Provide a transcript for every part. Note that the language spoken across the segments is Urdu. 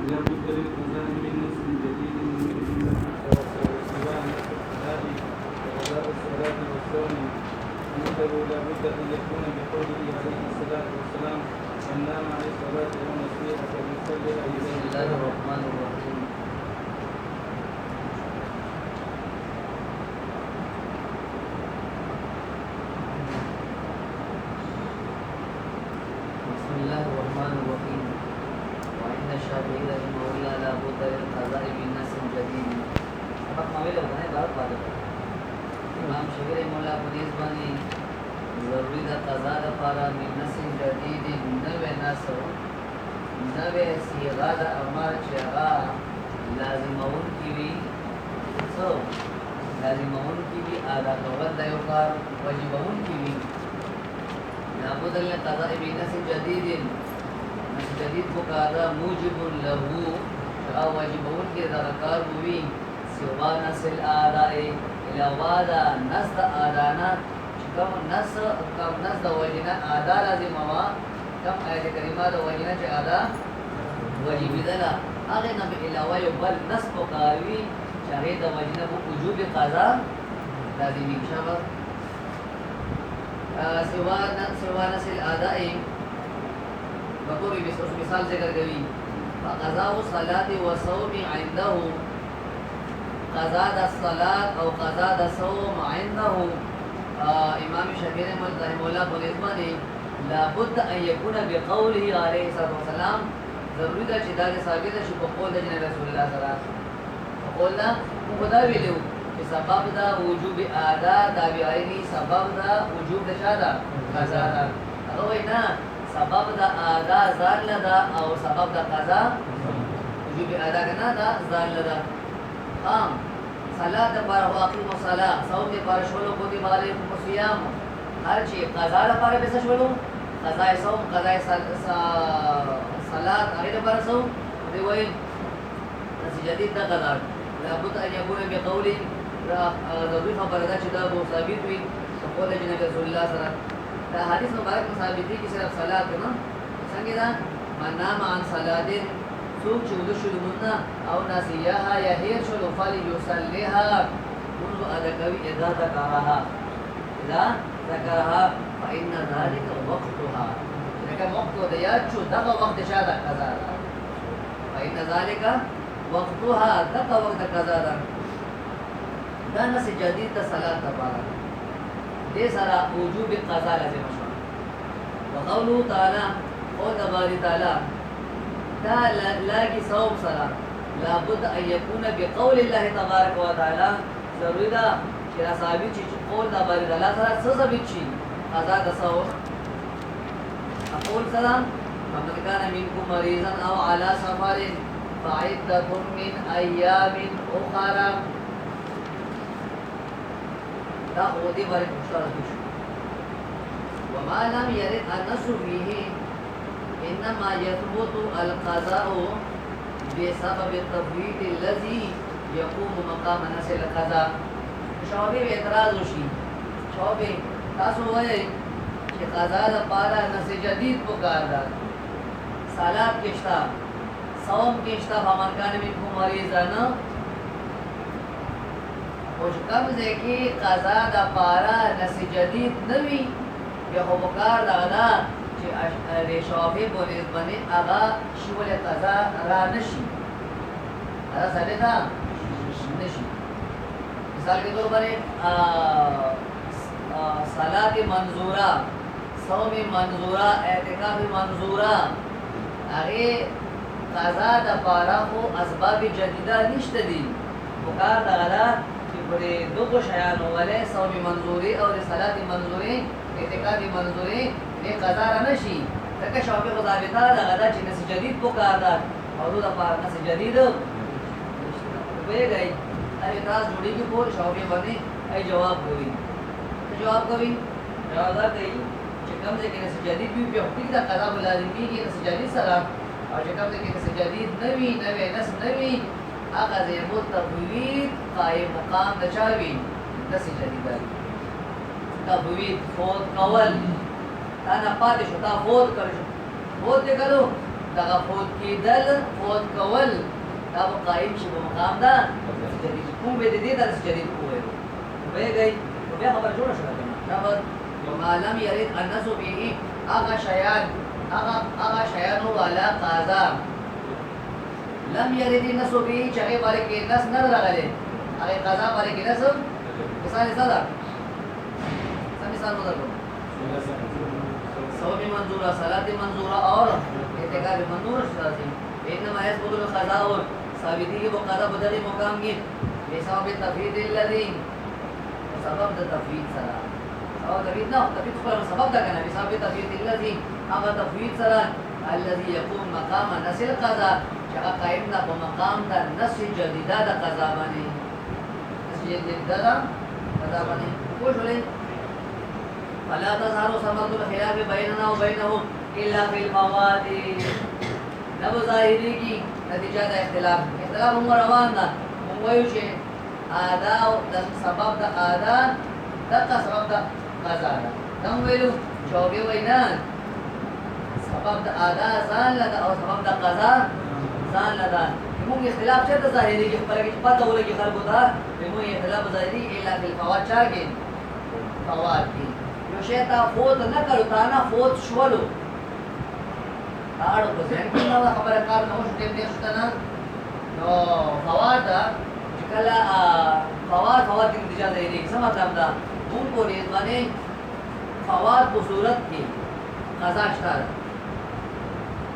لا بد للأذان من نص جديد سواء الأذان وقضاء الصلاة والصوم مثله لا بد أن يكون بقوله عليه الصلاة والسلام من نام عن الصلاة أو نسيها فليصلها إذا بسم الله الرحمن الرحيم. بسم الله الرحمن الرحيم. وإن الشافعي رحمه الله لا بد للقضاء من نص جديد. سبق ما ویلو کنه بار بار امام شافعي رحمه الله په دې باندې ضروري ده قضا لپاره من نص جديد نوې نص نوې صيغه د امر چې هغه لازمون کی وی څو لازمون کی وی ادا کول د یو کار واجبون کی وی لابد للقضاء بنص جديد. نص جديد کو قضا موجب له او واجبون کی دا کار وی سوا نص الاداء علاوه دا نص د ادانا کم نص د وجنه ادا لازم وا کم آیت کریمه د وجنه چې ادا واجب ده هغه نه به علاوه یو بل نص کو کاوی چې هغه د وجنه وجوب قضا لازم شوه سوا نص الاداء بطور مثال ذکر کوي فقضاء الصلاه وصوم عنده قضاء الصلاه او قضاء الصوم عنده امام شافعي رحمه الله بنسبه لابد ان يكون بقوله عليه الصلاه والسلام ضروري ده چې دا ثابت شي په قول د جناب رسول الله صلی الله علیه وسلم قولنا خدا ویلو چې سبب دا وجوب ادا دا بیایني سبب دا وجوب د شاده قضا هغه وینا سبب دا ادا ځان لدا او سبب دا قضا وجوب ادا کنه دا ځان لدا قام صلاه پر واقیم الصلاه صوم پر شولو کو دی باندې صيام هر چی قضا لپاره به شولو قضا صوم قضا صلاه هغه پر صوم دی وای نس جدید دا قضا لابد ان يكون بقول ضروري خبره ده چې دا مو ثابت وي په قول جناب رسول الله صلی الله علیه وسلم دا حدیث مبارک ثابت دي چې صرف صلات نه څنګه دا من نام عن صلاه سوق چې ودو شو دمنا او ناسیها یا هیر شو فل یصلیها منذ ادا کوي اذا ذکرها فإن ذلك وقتها لکه وقت د یاد شو دغه وخت شاده قضا فإن ذلك وقتها دغه وخت قضا ده دا نس جدید د صلات لپاره دې سره وجوب قضا لازم شو وقوله تعالی او د باری تعالی دا لاگی صوم سره لابد ان يكون بقول الله تبارك وتعالى ضروري ده چې ثابت شي چې قول د باری تعالی سره څه ثابت شي قضا د صوم اقول سلام فمن كان منكم مريضا او على سفر فعدة من ايام اخرى دا خودی باندې مشترک شو وما لم يرد النص فيه انما يثبت القضاء بسبب التفويت الذي يقوم مقام نص القضاء شوبه اعتراض وشي شوبه تاسو وایي چې قضا لپاره نص جدید پکار ده صلات کېشتا صوم کېشتا فمن كان منكم مريضا او کوم ځکه قضا د لپاره نص جدید نوي یا هو پکار ده چې شوافی بولیز بنی اغا شول قضا را نشی اغا ثابت ها نشی مثال کے طور پر صلاة منظورہ صوم منظورہ اعتکاف منظورہ اغی قضا دا پارا خو اسباب جدیدہ نشت دی بکار دا غلا چې پر دو کو شیان والے صوم منظوری اور صلاة منظوری اعتکاف منظوری یہ قضا را نشی تک شوقی مضابطہ دا غدا چی نس جدید پکار دا اور دو دا پار نس جدید بے گئی ارے تاس جوڑی کی پور شوقی بنی ای جواب کوئی جواب کوئی جواب دا کئی چکم دے کہ نس جدید بھی حقیق دا قضا بلازمی کی نس جدید سلام اور چکم دے کہ نس جدید نوی نس نوی آقا زیبو تبوید قائم مقام دچاوی نس جدید داری تبوید فوت قول تا نه پاتې شو تا فوت کړو فوت دې کړو دغه فوت کېدل فوت کول دا به قایم شي په مقام دا جدید کوم به د دې درس جدید وویل وایي نو بیا خبره جوړه شوه کنه دا به ما لم يرد الناس به هغه شیان والا قضا لم يرد الناس به چې هغه باندې کې نس نه راغلی هغه قضا باندې کې نس مثال زده مثال وضرب صوم منظورة صلاة منظورة اور اعتقاد منظور شرازی انما يثبت القضاء ثابتی کی قضا بدلی مقام کی بسبب تفویض الذي سبب د تفویض سره او تفویض نه تفویض خپل سبب دا کنه بسبب تفویض الذي هغه تفویض سره الذي يقوم مقام نسل قضا چې هغه قائم ده په مقام د نسل جديده د قضا باندې نسل جديده د قضا باندې وښولې فلا تظهر ثمرة الخلاف بيننا وبينه إلا في المواد نبو ظاهری کی نتیجہ دا اختلاف هم روان دا هم ویو چه آدا دا سبب دا آدا دقا سبب دا قضا دا دم ویلو چوبی وینان سبب دا آدا زان لدا او سبب دا قضا زان لدا مونږ اختلاف چرته ظاهری کی خبره کې پته ولګي خلکو ته مونږ اختلاف ظاهری الا في الفوات چا کې فوات کې یو شی تا فوت نه کړو تا نه فوت شولو اړو په ځین کې نو خبره کار نو شته دې شته نه نو فوات چې کله فوات د اجازه یې څه مطلب دا مونږ په دې باندې فوات په صورت کې قضا شته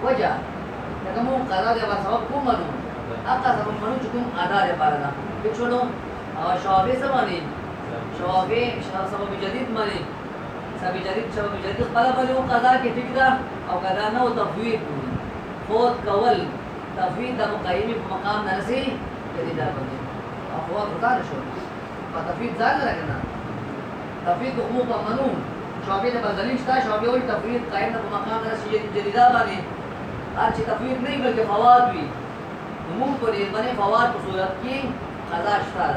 وجه دا مونږ قضا د سبب کوم منو اقا سبب منو چې کوم ادا لري پاره دا چلو شوافی زمانی شوافی سبب جدید مانی سبب جدید خپل په یو قضا کې ټیک ده او قضا نه او تفویض فوت کول تفویض د مقیم په مقام نه رسي جدید ده باندې او فوت غزا شو په تفویض ځان راکنه تفویض حقوق قانون شوافی د بدلیل شته شوافی او تفویض قائم په مقام نه رسي جدید ده باندې هر چې تفویض نه بلکې فوات وي عموم په دې باندې فوات په صورت کې قضا شته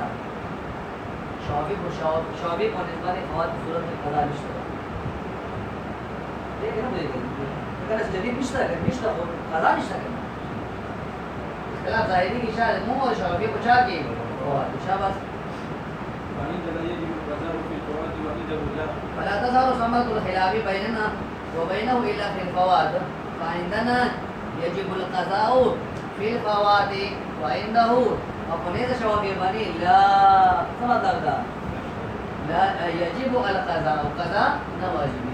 شوافی په نسبت فوات په صورت کې قضا نشته لیکن وہ اگر جدید نشتا ہو قضا نشتا کرنا اختلاف ظاہری کی شاید منہ اور شوافی بچا کے شاباس فلا تظهر ثمرة الخلاف بيننا وبينه إلا في الفوات فعندنا يجب القضاء في الفوات وعنده اپنے سے شوافی بنی لا سمجھ لا يجب القضاء قضاء نواجبی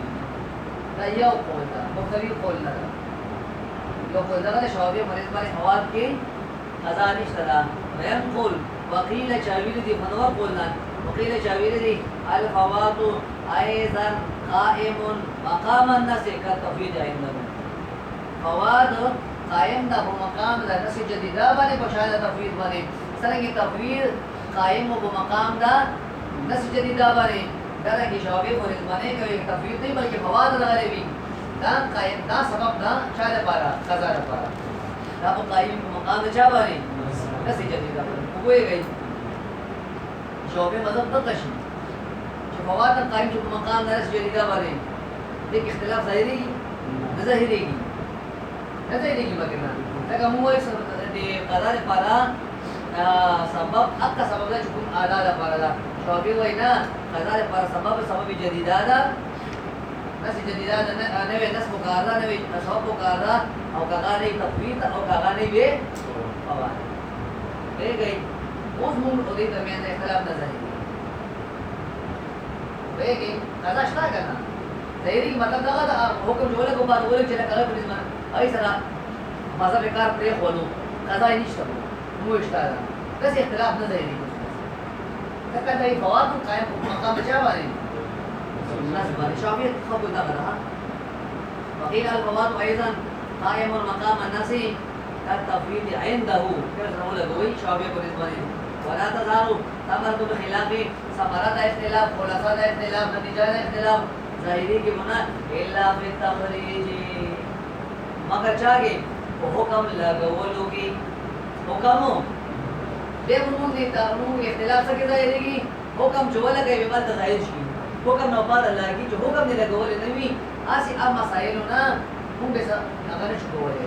دا یو قول دا مختلف قول نه دا یو قول دا شوافی مریض باندې فوات کې قضا نشته دا بیم قول وقیل چاویل دی فنور قولنا وقیل چاویل دی الفوات ايضا قائم مقام الناس كالتفويض عندهم فوات قائم دا په مقام دا نس جدیده باندې بشاله تفویض باندې څنګه تفویض قائم په مقام دا نس جدیده باندې دا کې شوافی مریض باندې کوي تفویض نه بلکې فوات راغلي وي دا قائم دا سبب دا چا لپاره قضا لپاره دا په قائم په مقام چا باندې نس جدیده باندې وګورئ شوافی مذهب دغه شي چې فوات قائم په مقام نس جدیده باندې د اختلاف ظاهري ظاهري نه ځای دیږي مګنا دا کوم وایي د قضا لپاره سبب اقا سبب دا چې کوم ادا لپاره دا شوافی وایي نه قضا لپاره سبب جدیده ده نس جدیده ده نه وي نس مقارنه نه وي سبب مقارنه او قضا نه تفویض او قضا نه وي فوات دیږي اوس موږ په دې درمیان اختلاف نه ځای دیږي قضا شته کنه ظاهري مطلب دا حکم جوړه کوم باندې ولې چې نه کړو په ځمانه ای سره مذهب کار پرې خولو قضا یې نشته مو اشتاره بس اختلاف نه دی دا کله ای فوات قائم مقام چا باندې ناس باندې شافعي خبر دا غره وقيل الفوات ايضا قائم مقام الناس كالتفويض عنده كيف نقول دوي شافعي کو نسبت ولا تظهر ثمرة الخلاف ثمرة اختلاف خلاصة اختلاف نتیجہ اختلاف ظاهری کی منا الا فی التخریج مگر چاہے وہ حکم لگولو کی حکمو دے منون دیتا انہوں اختلاف سکے ظاہری کی حکم جو لگے بیمار تظاہر شکی حکم نو پار اللہ کی جو حکم نے لگولے نوی آسی اب مسائلو نا ہم بیسا اگر نشکو ہوئے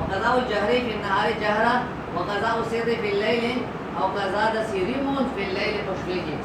وقضاء الجهر في النهار جهرا وقضاء السر في الليل او قضاء السر في الليل تشبيه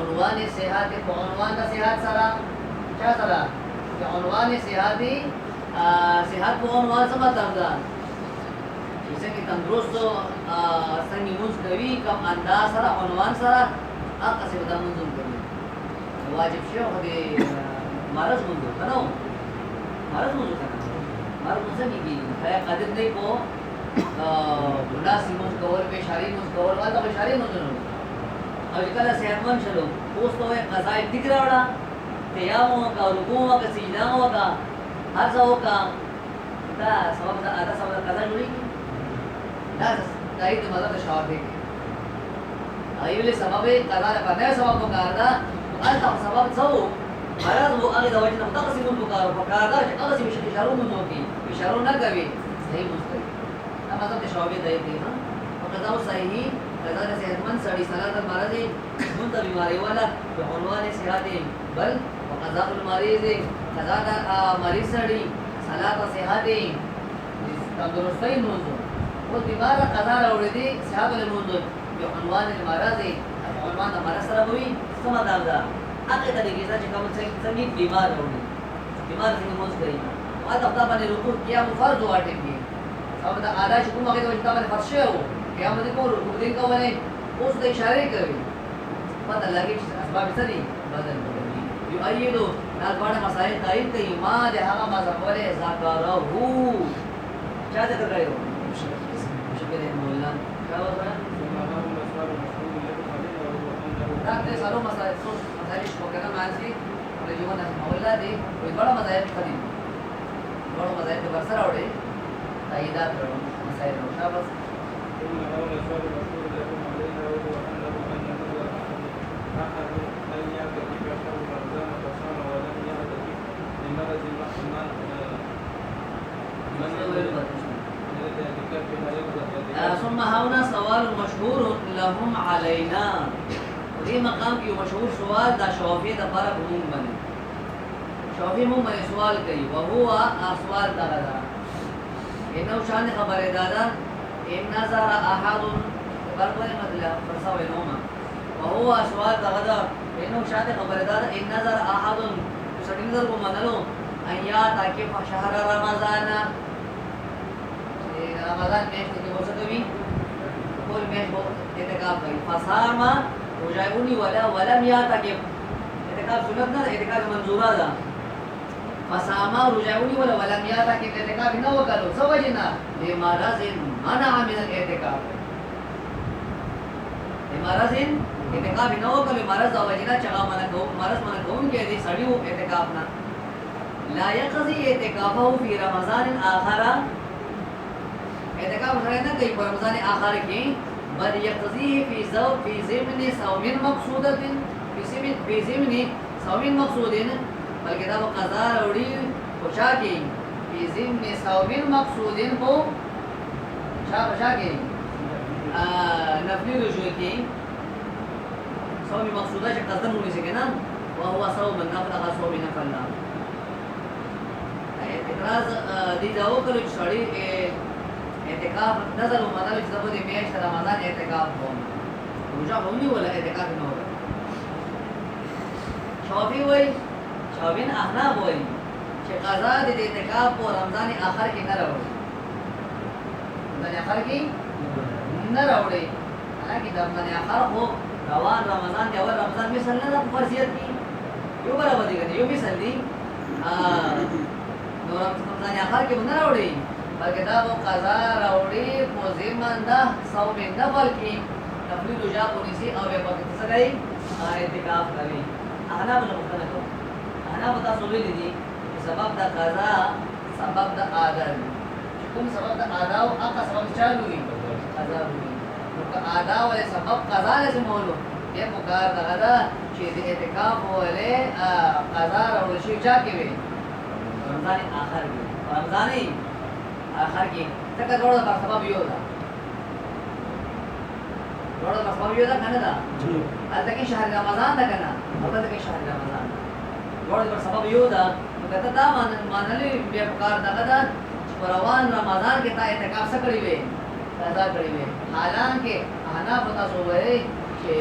عنوان صحت په عنوان د صحت سره چا سره د عنوان صحتي صحت په عنوان څه مطلب ده چې څنګه تندرست څنګه موږ کوي کوم انداز سره عنوان سره هغه څه به موږ کوي واجب شی او د مرض موږ کنو مرض موږ کنه مرض موږ څنګه هي قادر نه کو ګناسي موږ کول به شاری موږ کول واده به شاری موږ نه او کله صحتمند شلو اوس ته قضا ذکر راوړه قیام کا رکوع کا سجدہ کا هر څه وکا دا سبب دا ادا سبب قضا جوړیږي دا دایته مدد شوافی ایله سبب قضا نه پنه سبب وکړه دا الته سبب څو مرض وو هغه د وجه نه تقسیم وکړه فقره دا چې هغه چې اشاره مونږ کوي اشاره نه کوي صحیح مستقیم دا مطلب شوافی دی ها قضا صحیح قضا صحتمند سړی صلات المرض مون ته بیماری والا په عنوان صحت بل وقضاء المریض قضا مریض سړی صلات صحت تندرستی موضوع او بیمار قضا راوړي دي صحت له موضوع په عنوان المرض عنوان د مرض سره وي څه مطلب ده هغه ته دغه چې کوم څنګه بیمار راوړي بیمار څنګه موږ کوي او دا په باندې رکوع کیا فرض واټي دي او دا ادا چې کومه کې د وجه باندې فرشه وو کیا باندې کول رکوع دې کوله اوس د اشاره کوي پته لګي چې اسباب څه دي بدل کوي یو ایدو دا باندې مسائل تایید کوي ما د هغه مذهب ولې ذکر هو چا ذکر کړو شکر مولا دا وره دا د سارو مسائل شو کنه مانځي له یو نه مولا دي وي بڑا مذهب خدي بڑا مذهب په سره وړي تاییدات ورو مسائل او شابه ثم قول السؤال المشهور لكم علينا وهو انه من نظر احد ان يعتكف شهر رمضان فصام ولم يعتكف لمرض ثم هنا سوال مشهور لهم علينا دې مقام کې مشهور سوال دا شوافی د لپاره عموم باندې شوافی مو باندې سوال کوي او هو سوال دا ده انه شان خبره دادا ان نظر احد بربر مطلب فرساوي نوما وهو سوال دا ده انه شان خبره دادا ان نظر احد سړي کو منلو ایا تاکي شهر رمضان رمضان میاشت کې وڅ کوي کول میاشت اعتکاف کوي فصاما روزاونی ولا ولم يعتكف اعتکاف سنت نه اعتکاف منظوره ده فصاما روزاونی ولا ولم يعتكف اعتکاف نه وکړو څه وجنا لمرض منع من الاعتکاف لمرض اعتکاف نه وکړو مرض او وجنا چې هغه مرض منع کوم کې دي سړیو اعتکاف نه لا يقضي اعتكافه في رمضان اخر اعتکاف سره نه کوي په رمضان اخر کې بل يقضيه في ضمن صوم مقصودة في ضمن صوم مقصود بلکې دا قضا وړي او چا کې في ضمن صوم مقصود کو چا کې نفلی رجوع کې صوم مقصوده چې قصد مونږ څه کنه او هو صوم النفل هغه صوم نفل اعتراض دي دا وکړي چې سړی اعتکاف نظر ومنل چې زبر میاشت رمضان اعتکاف کوم روزه هونی ولا اعتکاف نه ولا شافعی وای شافعین احناف وای چې قضا د اعتکاف په رمضان اخر کې نه راوړي رمضان اخر کې نه راوړي حالانکه د رمضان اخر خو روان رمضان دی اول رمضان مثال نه د فرضیت کې یو برابر دي یو مثال دی نو رمضان اخر کې نه راوړي بلکې دا و قضا راوړي په ضمن ده صوم نفل کې نفل رجا پونیسي او به پکې څه کوي اعتکاف کوي انا بل مختلف انا پتا سوې دي سبب د قضا سبب د ادا کوم سبب د ادا او هغه سبب چالو وي قضا وي نو ادا ولې سبب قضا لازم ولو دې مقار دا چې د اعتکاف ولې قضا راوړي شي چا کې وي رمضان اخر کې رمضان اخر کې څنګه ډوړه په سبب یو ده ډوړه په سبب یو ده کنه دا البته کې شهر رمضان ده کنه البته کې شهر رمضان ډوړه په سبب یو ده نو کته دا مانلې بیا کار دغه ده چې روان رمضان کې تا اعتکاف څه کړی وي قضا کړی وي حالانکه انا پتا سو وای چې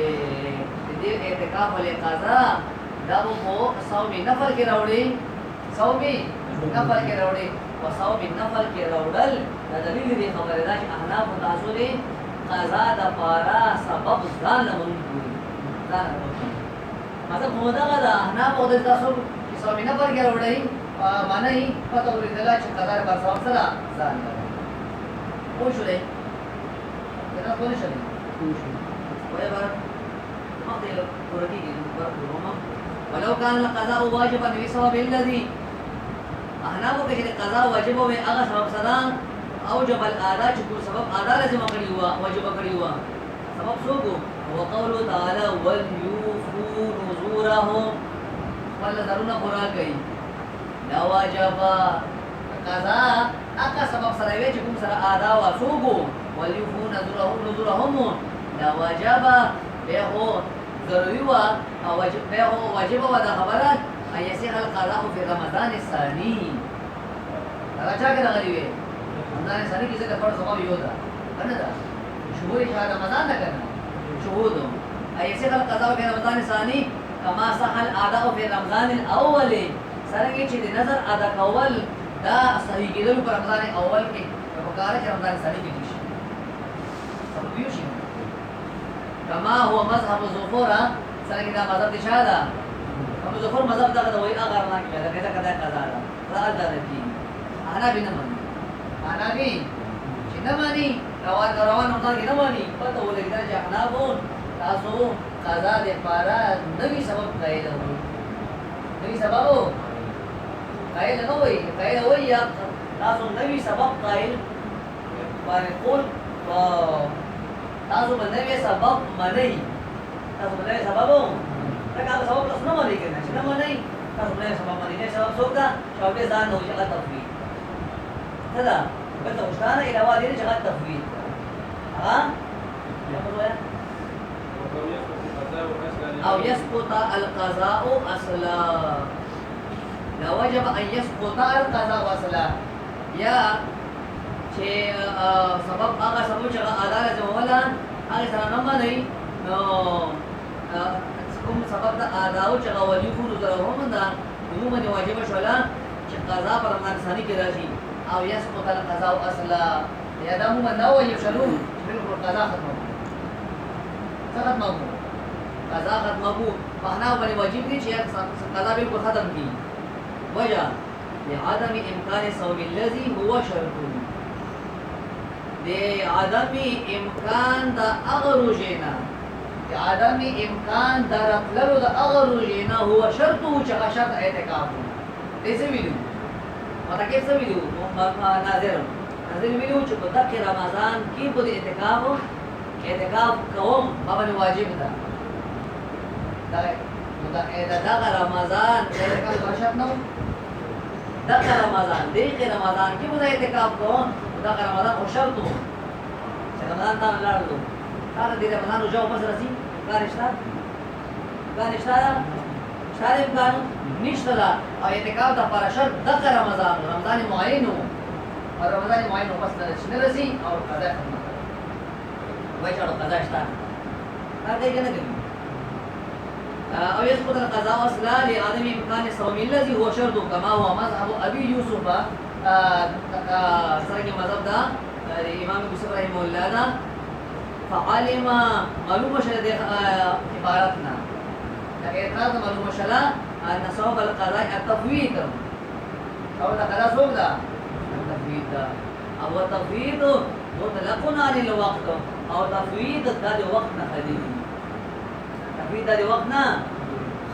دې دې اعتکاف ولې قضا دا وو صوم نفل کې راوړي صوم نفل کې راوړي او صوم نفل کې راوړل دا دلیل دی خبره ده چې احناف تاسو دې قضا د پارا سبب ځان لمونږ ځان مطلب مو دا دا احناف او تاسو چې صوم نفل کې راوړي معنی پته ولرئ چې قضا پر سبب سره ځان لري خو شوې دا څه شي ويا بر ما دي ورقي دي برضه ولو كان القضاء واجبا بسبب الذي احنا کو کہ قضاء واجب میں اگر سبب صدا اوجب الاداء جو سبب ادا لازم کړی ہوا واجب کړی ہوا سبب سو کو وقول تعالی وليوفوا نذورهم ولذرون قرا گئی لا واجب قضاء اگر سبب سره وی چې کوم سره ادا وا سو کو وليوفوا نذورهم لا واجب به ضروري وا او واجب به واجب وا دا خبره ايسيح القضاء في رمضان الثاني راجع كده غريبه رمضان الثاني کې څه فرض سبب یو ده کنه دا شهور شهر رمضان نه کنه شهود ايسيح القضاء في رمضان الثاني كما صح الاداء في رمضان الاول سرنګ چې د نظر ادا کول دا صحیح کېدل په رمضان اول کې په کار چې رمضان الثاني کې شي سبب یو شي كما هو مذهب الظفور سرنګ دا مذهب دي شاده ابو ظفر مذهب دا وایي اگر نه کېده کدا کدا قضا را دا دي انا بینه انا بي چې نه مانی روان نه کې نه مانی پته ولګی چې انا وو تاسو قضا دې پارا نوې سبب قائل وو نوې سبب قائل نه وایي قائل وایي تاسو نوې سبب قائل باندې قول تاسو باندې سبب منئ تاسو باندې سبب لکه هغه سبب لس نه منئ کنه چې نه منئ تاسو باندې سبب منئ سبب څوک دا چې به ځان نو چې هغه تفویض کدا بل وشتانه علاوه دې چې هغه تفویض ها او يسقط القضاء اصلا لا وجب ان يسقط القضاء اصلا یا چې سبب هغه سبب چې عدالت جوړه هغه سره نه مانی نو کوم سبب د ادا او چې غوړي فور درهم دا عموما واجب شولا چې قضا پر رمضان ثاني کې راځي او يسقط القضاء اصلا یا دا عموما نو یو شلو بالکل قضا ختمه قضا ختمه فاحنا باندې واجب دي چې قضا بالکل ختم کی وجه لعدم امکان صوم الذي هو شرط دے عدمی امکان دا اغروجینا دے عدمی امکان دا رفللو دا اغروجینا هو شرطو چگا شرط اعتقاف دیسے ویلو مطاقب سے ویلو ناظر ویلو چکو دق رمضان کی بود اعتقاف قوم بابن واجب دا دق رمضان اعتقاف شرط نو دق رمضان دیق رمضان کی بود اعتقاف قوم دا رمضان او شرطو چې رمضان ته لاړو دا د رمضان او جو پس راځي کارشتا شارع امکان نشته دا او اعتکاف د پر شرط د رمضان معین او رمضان معین پس نه راځي او قضا ختمه وای چې قضا شته هغه کنه کوي او يسقط القضاء اصلا لعدم امكان الصوم الذي هو شرط كما هو مذهب ابي يوسف سرنګ مذهب دا امام ابو یوسف رحمه الله دا فعلم معلومه شله د عبارتنا دا اعتراض معلومه شله ان صواب القضاء التفويض او دا قضا صوب دا التفويض او التفويض مطلق عن الوقت او تفويض دا د وخت نه خالي تفويض دا د وخت نه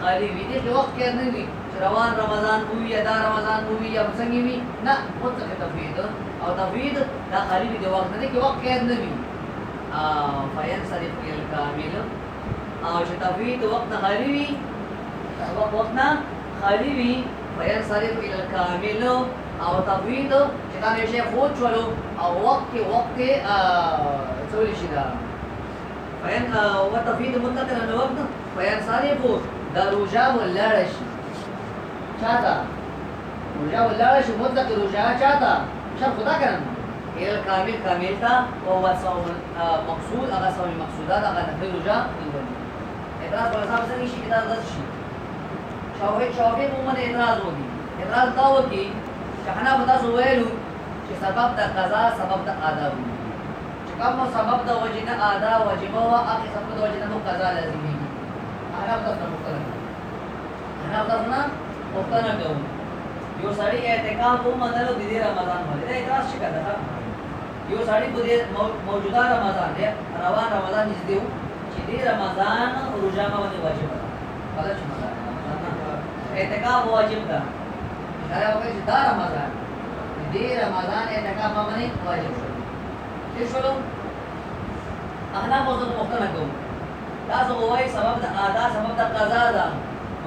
خالي وي دي وخت کې نه وي روان رمضان ہوئی یا دا رمضان ہوئی یا مسنگی ہوئی نا مطلق تفوید او تفوید دا خالی دی وقت نه کې وخت قید نه وي فین صرف الکامل او چې تفوید وقت خالی وي وقت نه خالی وي فین صرف الکامل او تفوید چې دا نشي خود چلو او وقت څول شي دا فین او تفوید مطلق نه وقت فین صرف دا رجاء ولا شي چاہتا رجاء والله شو مطلق رجاء چاہتا شرط خدا کرن الى الكامل كامل تا وهو صوم مقصود اغا صوم مقصودات اغا نفي رجاء اعتراض پر حساب سے نشي اعتراض دس شي شافعي عموما اعتراض ہوگی اعتراض دا وکي چې حنا بتا سو ویلو چې سبب د قضا سبب د ادا وي چې کوم سبب د وجنه ادا واجب او اخر سبب د وجنه قضا لازمي حنا بتا سو مختلف کوم یو سړی اعتکاف ومنلو د دې رمضان باندې دا اعتراض شي کړه یو سړی په دې موجوده رمضان دی روان رمضان نږدې و چې دې رمضان روزه باندې واجب ده بلل شي اعتکاف واجب ده دا وایي چې دا رمضان دې رمضان اعتکاف باندې واجب ده چې شلو احنا موضوع مختلف کوم تاسو وایي سبب د ادا سبب د قضا ده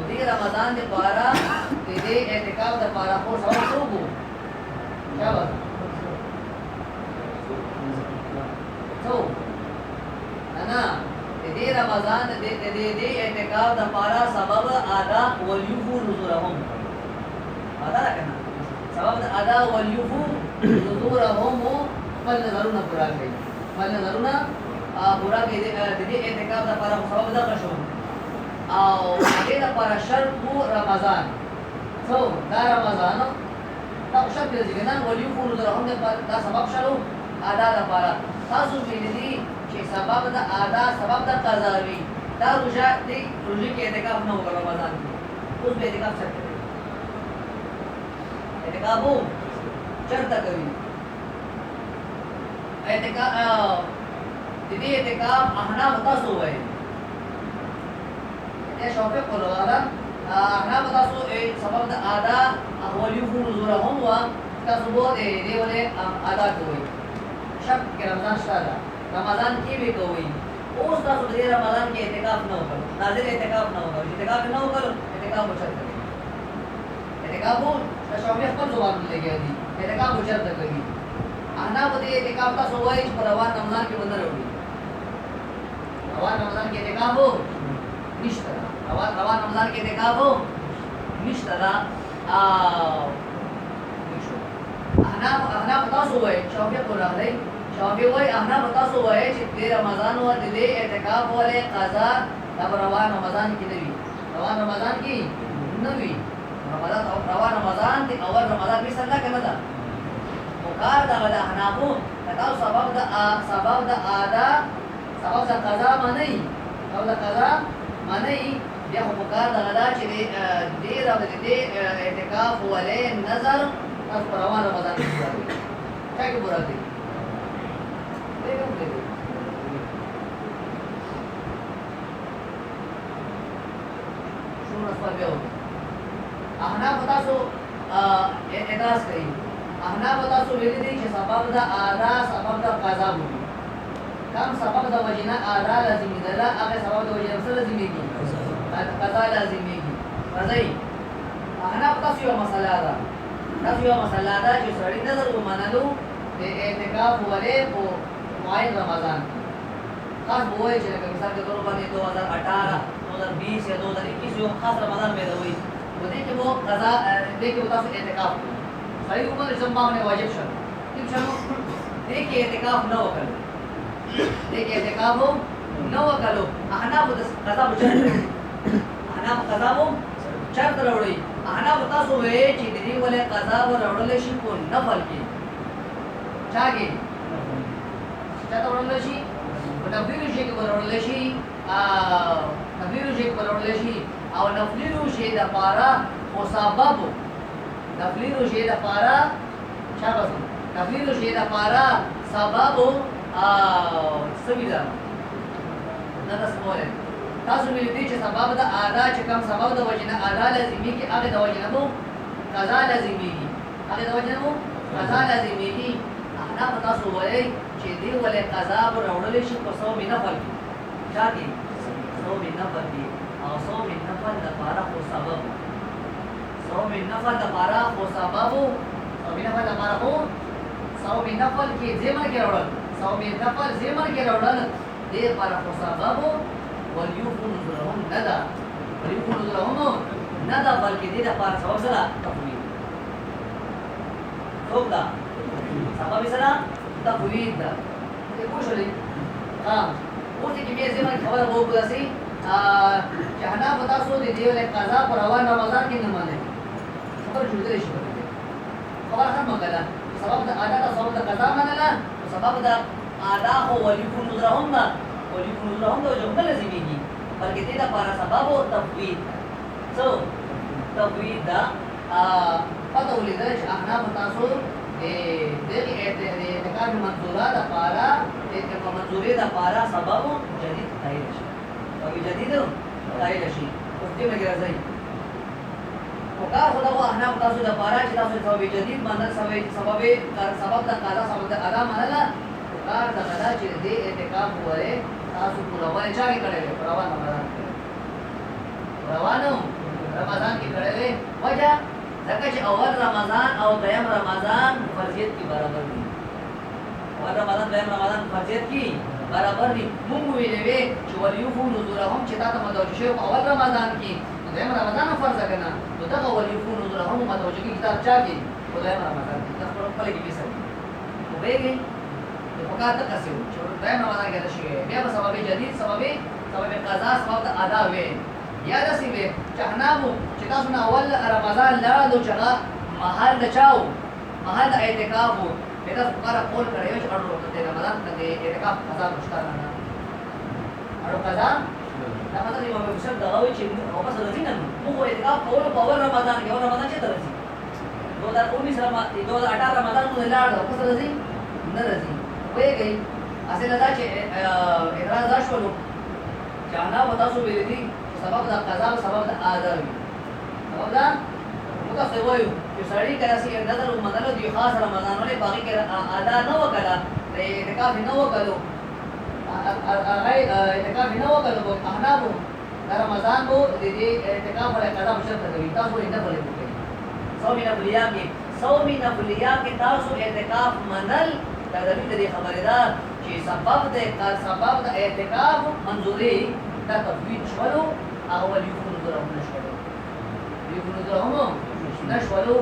دې رمضان دې پارا دې اعتکاف د پارا خو سبب وګو څه وایي تو انا دې رمضان دې اعتکاف د پارا سبب ادا وليفو نذورهم ادا کنه سبب ادا وليفو نذورهم فل نظرنا پورا کړي فل نظرنا پورا کړي دې اعتکاف د پارا سبب دا شو او دې د پارا شرط وو رمضان تو دا رمضان دا شرط دې نه وليفو نذورهم دا سبب شلو ادا د پارا تاسو ویلي چې سبب د ادا سبب د قضا وی دا روزه دې روزي کې اعتکاف نه وکړ رمضان کې اوس به اعتکاف چرته کوي اعتکاف وو چرته کوي اعتکاف دې اعتکاف احنا تاسو وایي دا شوفه قرآن احنا تاسو سبب د ادا اول یو نزورهم وا تاسو به دې ولې ادا کوي شب کې رمضان شاله رمضان کې به کوي اوس تاسو دې رمضان کې اعتکاف نه وکړو ناظر اعتکاف نه وکړو اعتکاف نه وکړو اعتکاف وچت کوي اعتکاف وو شوفه خپل ځواب لګي دي اعتکاف وچت کوي انا په دې اعتکاف تاسو وایي چې روان رمضان کې باندې وروړي روان رمضان کې اعتکاف وو نشته روان رمضان کې اعتکاف وو نشته دا احنا تاسو وایي شوفه قرآن شافعي وای احنا تاسو وای چې د رمضان او د اعتکاف ولې قضا د روان رمضان کې نه وي روان رمضان کې نه وي روان رمضان دی اول رمضان به څنګه کنه دا مقار دا د احنافو دا سبب د ادا سبب د قضا معنی او د قضا معنی بیا مقار دا غدا چې د اعتکاف ولې نظر تاسو روان رمضان کې راځي څنګه راځي احنا تاسو اعتراض کوي احنا تاسو ویلي دي چې سبب د ادا سبب د قضا وي کوم سبب د وجنه ادا لازمي ده لا هغه سبب د وجنه سره لازمي دي قضا لازمي دي راځي احنا تاسو یو مسله ده چې سړی نظر ومنلو د اعتکاف ولې په معین رمضان خاص وای چې لکه مثال کے طور پر 2018 2020 یا 2021 یو خاص رمضان میں ہوئی وہ دې کې وہ قضا دې کې تاسو اعتکاف صحیح عمر جمعه باندې واجب شو تم شنو دې کې اعتکاف نه وکړو احنا وہ قضا بچره احنا قضا وو چرته وروړي احنا تاسو وای چې دې ولې قضا وروړل شي کو نفل کې چاګي چاته وروړل شي نفلی روزه کې وروړل شي نفلی روزه کې وروړل شي او نفلی روزه د پارا خو سبب نفلی روزه د پارا شابه نفلی روزه د پارا سبب سویدا نه تاسو مولا تاسو مې دې چې سبب د ادا چې کوم سبب د وجنه ادا لازمي کې هغه د وجنه مو قضا لازمي هغه د وجنه مو قضا لازمي احنا تاسو وایي چې دی ولې قضا وروړل شي په صوم نفل شاګي صوم نفل دی او صوم نفل د پاره خو سبب صوم نفل د پاره خو سبب صوم نفل د پاره خو صوم نفل کې زمر کې وروړل صوم نفل زمر کې وروړل دې پاره خو سبب وليكن نذرهم ندا وليكن نذرهم ندا بلکې دې د پاره سبب سره تفویض څوکا سبب سره تفویض ده دې پوښلې اوس کې مې زما خبره وو کوسي جهنا بتا سو دي له قضا پر روان رمضان کې نه مانه خبر جوړې شي خبر هم مګلا سبب د ادا د سبب د قضا منله سبب د ادا هو وليكن نذرهم وليكن نذرهم د جمله لازميږي بلکې دې لپاره سبب او تفویض سو تفویض دا پته ولیدل چې احنا بتا سو دغه اعتقاد منظوره د لپاره د منظورې د لپاره سبب جدید تایید شي او جدید تایید شي اوس دې موږ راځي وکړه خدا هو احنا بتا سو د لپاره چې تاسو سبب جدید باندې سبب د قضا سبب د ادا منله کار د قضا چې دې اعتقاد وره تاسو پرواله چا کې کړل روانو رمضان کې کړل وجه ځکه چې اول رمضان او دویم رمضان فرضیت کې برابر دي اول رمضان دویم رمضان فرضیت کې برابر دي موږ ویلې چې وليوفو نذورهم چې تاسو متوجه شو اول رمضان کې دویم رمضان فرض کړه نو دغه وليوفو نذورهم متوجه کې کتاب چا کې دویم رمضان کې تاسو په خپل کې پیسه او به د فقات تاسو چې دویم رمضان کې راشي بیا په سبب جدید سبب قضا سبب د ادا وي یا د سی به چهنامو چې تاسو نه اول رمضان لاړو چې محل د چاو محل د اعتکاف وو دا فقره قول کړی چې اړو د رمضان د اعتکاف قضا مشتر نه اړو قضا دا مطلب یو مشر دا وایي چې او په سره دین نو مو اعتکاف کول په اول رمضان کې او رمضان چې درځي 2018 رمضان نو لاړو په سره دین نه راځي وایي اصل دا چې اعتراض شولو جانا وتا سو ویل دي سبب د قضا او سبب د ادا وي سبب دا متاسو وایو چې سړی کله سي نظر ومنلو دی خاص رمضان ولې باقي کې ادا نه وکړه د اعتکاف نه وکړو اعتکاف نه وکړو احنابو د رمضان وو د دې اعتکاف ولې قضا مشرط کوي تاسو یې نه بلې کوي صوم نفلیا کې تاسو اعتکاف منل دا د دې خبردار چې سبب د اعتکاف منظوري دا تفویض شولو او وليكن نذرهم نشولو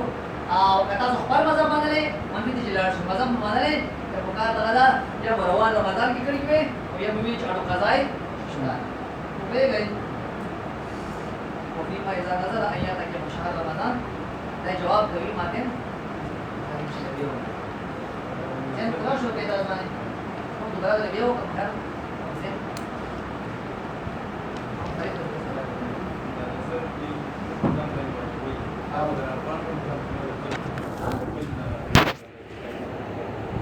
او کتا خپل مذهب باندې منځ دي جلال شي مذهب باندې چې په کار دغه یا روان رمضان کې کړی وي او یا مې چې اړو قضای شته په گئی او فيما اذا نظر ايات کې شهر رمضان دا جواب کوي ماته ان تاسو په تاسو باندې کوم دا یو کار